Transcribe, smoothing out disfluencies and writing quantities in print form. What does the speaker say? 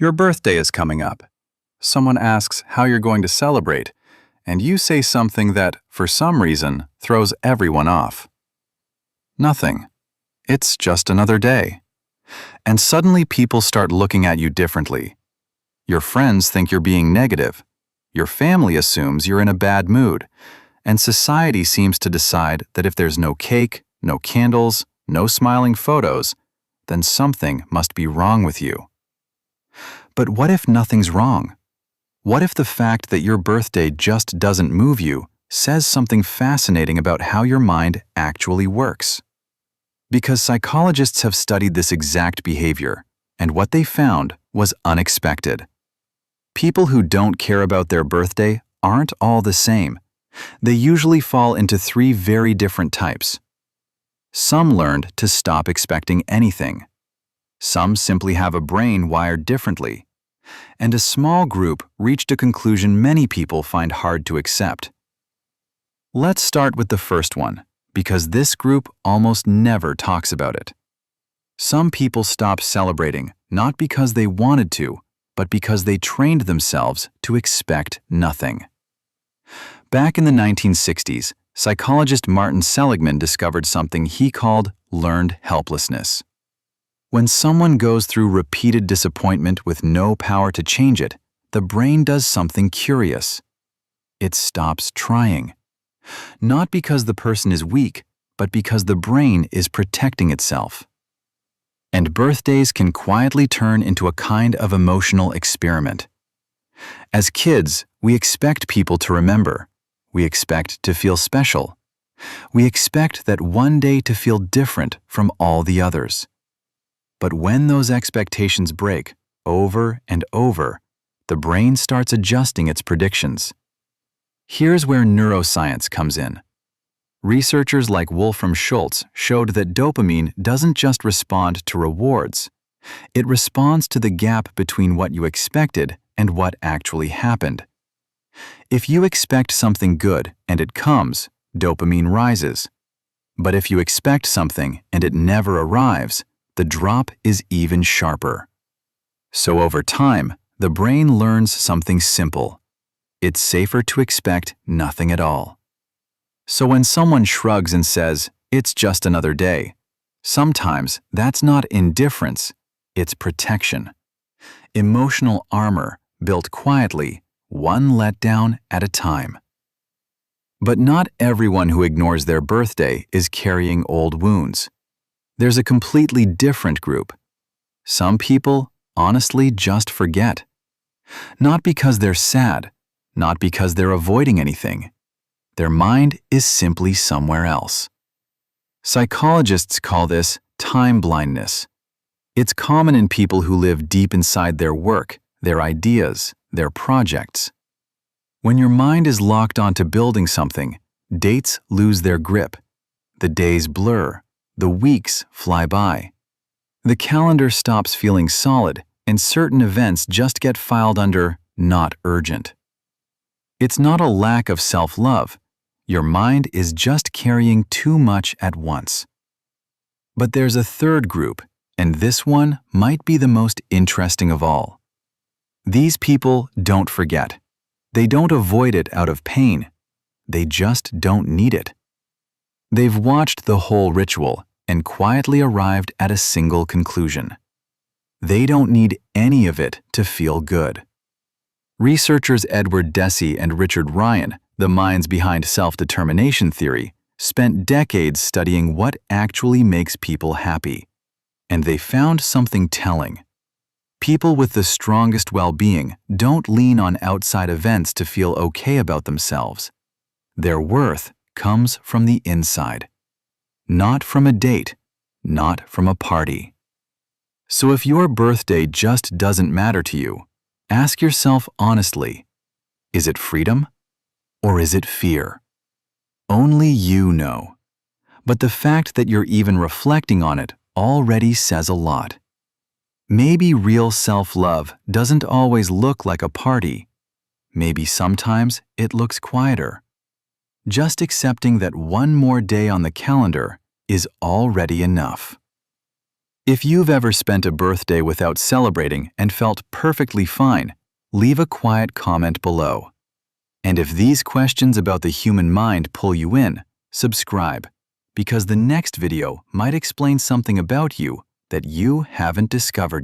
Your birthday is coming up. Someone asks how you're going to celebrate, and you say something that, for some reason, throws everyone off. Nothing. It's just another day. And suddenly people start looking at you differently. Your friends think you're being negative. Your family assumes you're in a bad mood. And society seems to decide that if there's no cake, no candles, no smiling photos, then something must be wrong with you. But what if nothing's wrong? What if the fact that your birthday just doesn't move you says something fascinating about how your mind actually works? Because psychologists have studied this exact behavior, and what they found was unexpected. People who don't care about their birthday aren't all the same. They usually fall into three very different types. Some learned to stop expecting anything. Some simply have a brain wired differently. And a small group reached a conclusion many people find hard to accept. Let's start with the first one, because this group almost never talks about it. Some people stop celebrating not because they wanted to, but because they trained themselves to expect nothing. Back in the 1960s, psychologist Martin Seligman discovered something he called learned helplessness. When someone goes through repeated disappointment with no power to change it, the brain does something curious. It stops trying. Not because the person is weak, but because the brain is protecting itself. And birthdays can quietly turn into a kind of emotional experiment. As kids, we expect people to remember. We expect to feel special. We expect that one day to feel different from all the others. But when those expectations break, over and over, the brain starts adjusting its predictions. Here's where neuroscience comes in. Researchers like Wolfram Schultz showed that dopamine doesn't just respond to rewards. It responds to the gap between what you expected and what actually happened. If you expect something good and it comes, dopamine rises. But if you expect something and it never arrives, the drop is even sharper. So over time, the brain learns something simple. It's safer to expect nothing at all. So when someone shrugs and says, "It's just another day," sometimes that's not indifference, it's protection. Emotional armor built quietly, one letdown at a time. But not everyone who ignores their birthday is carrying old wounds. There's a completely different group. Some people honestly just forget. Not because they're sad, not because they're avoiding anything. Their mind is simply somewhere else. Psychologists call this time blindness. It's common in people who live deep inside their work, their ideas, their projects. When your mind is locked onto building something, dates lose their grip. The days blur. The weeks fly by. The calendar stops feeling solid, and certain events just get filed under not urgent. It's not a lack of self-love. Your mind is just carrying too much at once. But there's a third group, and this one might be the most interesting of all. These people don't forget. They don't avoid it out of pain. They just don't need it. They've watched the whole ritual and quietly arrived at a single conclusion. They don't need any of it to feel good. Researchers Deci and Ryan, the minds behind self-determination theory, spent decades studying what actually makes people happy. And they found something telling. People with the strongest well-being don't lean on outside events to feel okay about themselves. Their worth comes from the inside. Not from a date, not from a party. So if your birthday just doesn't matter to you, ask yourself honestly, is it freedom or is it fear? Only you know. But the fact that you're even reflecting on it already says a lot. Maybe real self-love doesn't always look like a party. Maybe sometimes it looks quieter. Just accepting that one more day on the calendar is already enough. If you've ever spent a birthday without celebrating and felt perfectly fine, leave a quiet comment below. And if these questions about the human mind pull you in, subscribe, because the next video might explain something about you that you haven't discovered